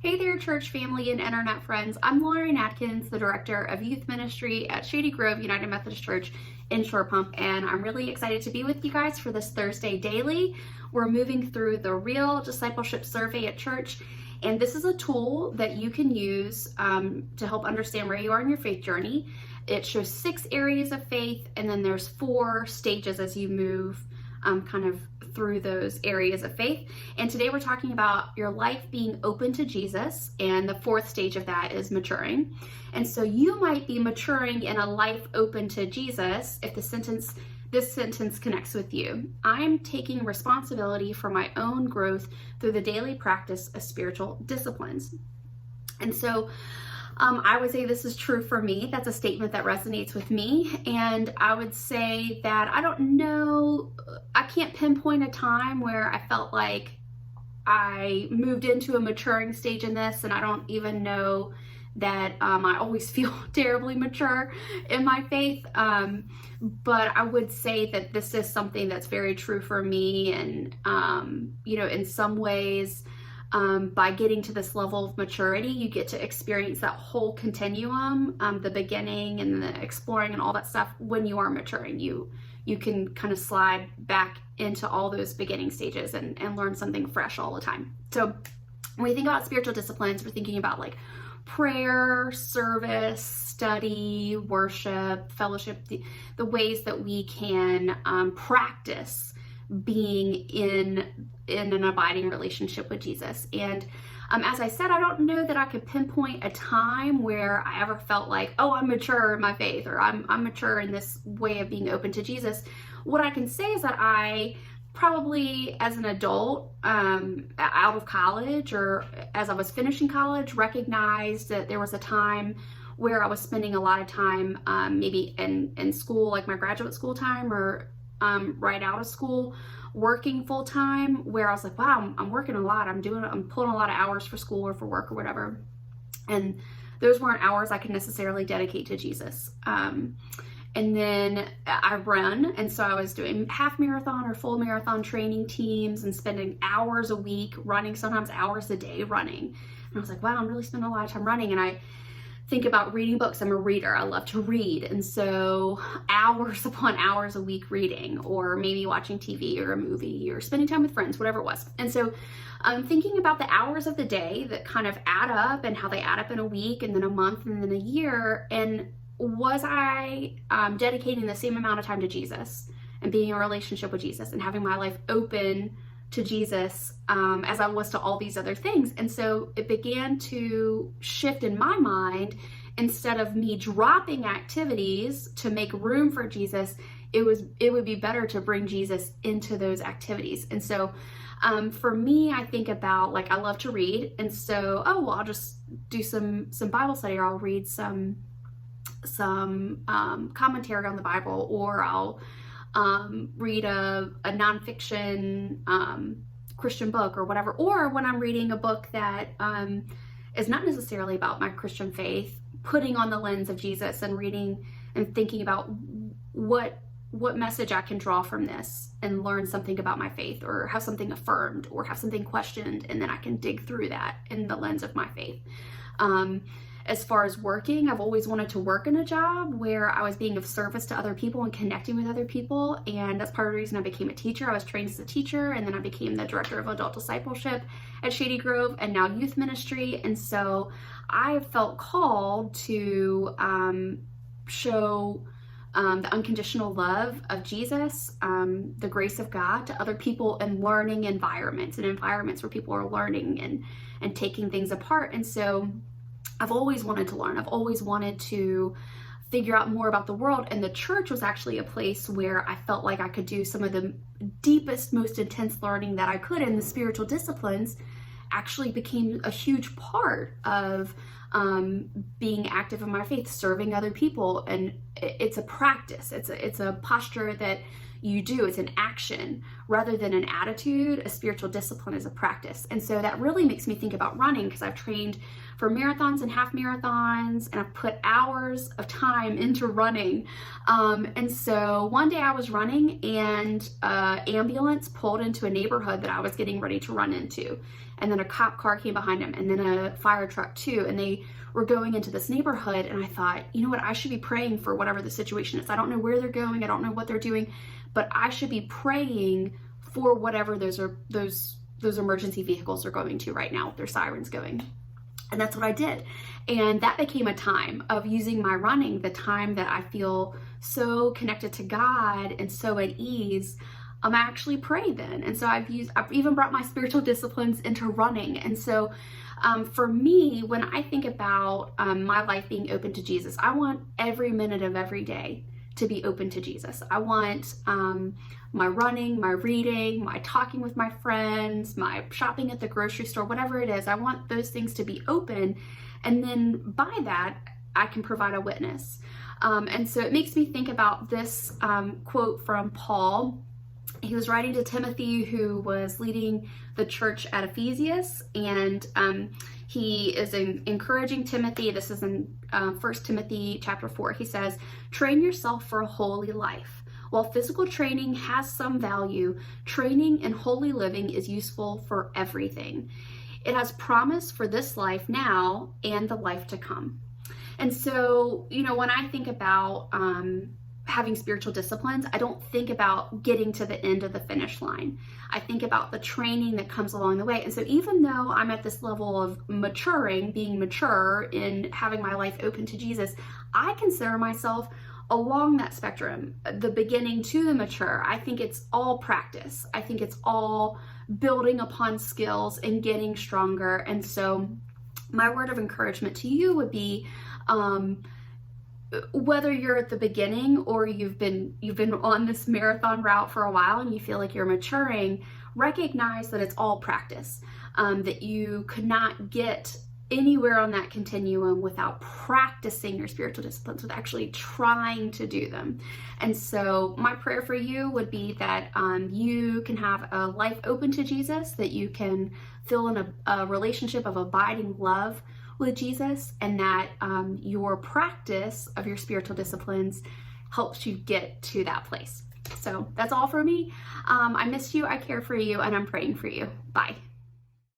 Hey there, church family and internet friends. I'm Lauren Atkins, the Director of Youth Ministry at Shady Grove United Methodist Church in Short Pump, and I'm really excited to be with you guys for this Thursday Daily. We're moving through the Real Discipleship Survey at Church, and this is a tool that you can use to help understand where you are in your faith journey. It shows 6 areas of faith, and then there's 4 stages as you move kind of through those areas of faith. And today we're talking about your life being open to Jesus, and the 4th stage of that is maturing. And so you might be maturing in a life open to Jesus if this sentence connects with you. I'm taking responsibility for my own growth through the daily practice of spiritual disciplines. And so I would say this is true for me. That's a statement that resonates with me. And I would say that I can't pinpoint a time where I felt like I moved into a maturing stage in this, and I don't even know that I always feel terribly mature in my faith. But I would say that this is something that's very true for me. And, in some ways, by getting to this level of maturity, you get to experience that whole continuum, the beginning and the exploring and all that stuff. When you are maturing, you can kind of slide back into all those beginning stages and learn something fresh all the time. So when we think about spiritual disciplines, we're thinking about like prayer, service, study, worship, fellowship, the ways that we can practice being in an abiding relationship with Jesus. And as I said, I don't know that I could pinpoint a time where I ever felt like, oh, I'm mature in my faith, or I'm mature in this way of being open to Jesus. What I can say is that I probably, as an adult, out of college, or as I was finishing college, recognized that there was a time where I was spending a lot of time maybe in school, like my graduate school time, or right out of school, working full time, where I was like, wow, I'm working a lot. I'm pulling a lot of hours for school or for work or whatever. And those weren't hours I could necessarily dedicate to Jesus. And then I run. And so I was doing half marathon or full marathon training teams and spending hours a week running, sometimes hours a day running. And I was like, wow, I'm really spending a lot of time running. And I think about reading books. I'm a reader. I love to read. And so hours upon hours a week reading, or maybe watching TV or a movie, or spending time with friends, whatever it was. And so I'm thinking about the hours of the day that kind of add up, and how they add up in a week, and then a month, and then a year. And was I dedicating the same amount of time to Jesus and being in a relationship with Jesus and having my life open to Jesus as I was to all these other things? And so it began to shift in my mind. Instead of me dropping activities to make room for Jesus, it would be better to bring Jesus into those activities. And so for me, I think about, like, I love to read, and so I'll just do some Bible study, or I'll read some commentary on the Bible, or I'll read a nonfiction Christian book or whatever. Or when I'm reading a book that is not necessarily about my Christian faith, putting on the lens of Jesus and reading and thinking about what message I can draw from this and learn something about my faith, or have something affirmed, or have something questioned, and then I can dig through that in the lens of my faith. As far as working, I've always wanted to work in a job where I was being of service to other people and connecting with other people. And that's part of the reason I became a teacher. I was trained as a teacher, and then I became the Director of Adult Discipleship at Shady Grove, and now Youth Ministry. And so I felt called to show the unconditional love of Jesus, the grace of God to other people in learning environments where people are learning and taking things apart. And so I've always wanted to learn. I've always wanted to figure out more about the world. And the church was actually a place where I felt like I could do some of the deepest, most intense learning that I could. And the spiritual disciplines actually became a huge part of being active in my faith, serving other people. And it's a practice. It's a posture that you do. It's an action rather than an attitude. A spiritual discipline is a practice. And so that really makes me think about running, because I've trained for marathons and half marathons, and I've put hours of time into running. And so one day I was running, and an ambulance pulled into a neighborhood that I was getting ready to run into. and then a cop car came behind him, and then a fire truck too, and they were going into this neighborhood. And I thought, you know what, I should be praying for whatever the situation is. I don't know where they're going, I don't know what they're doing, but I should be praying for whatever those emergency vehicles are going to right now, their sirens going. And that's what I did. And that became a time of using my running, the time that I feel so connected to God and so at ease. I actually pray then. And so I've even brought my spiritual disciplines into running. And so for me, when I think about my life being open to Jesus, I want every minute of every day to be open to Jesus. I want my running, my reading, my talking with my friends, my shopping at the grocery store, whatever it is, I want those things to be open. And then by that, I can provide a witness. And so it makes me think about this quote from Paul. He was writing to Timothy, who was leading the church at Ephesus, and he is encouraging Timothy. This is in 1 Timothy chapter 4. He says, "Train yourself for a holy life. While physical training has some value, training in holy living is useful for everything. It has promise for this life now and the life to come." And so, when I think about having spiritual disciplines, I don't think about getting to the end of the finish line. I think about the training that comes along the way. And so even though I'm at this level of maturing, being mature in having my life open to Jesus, I consider myself along that spectrum, the beginning to the mature. I think it's all practice. I think it's all building upon skills and getting stronger. And so my word of encouragement to you would be, whether you're at the beginning or you've been on this marathon route for a while and you feel like you're maturing, recognize that it's all practice, that you could not get anywhere on that continuum without practicing your spiritual disciplines, with actually trying to do them. And so my prayer for you would be that you can have a life open to Jesus, that you can feel in a relationship of abiding love with Jesus, and that your practice of your spiritual disciplines helps you get to that place. So that's all for me. I miss you, I care for you, and I'm praying for you. Bye.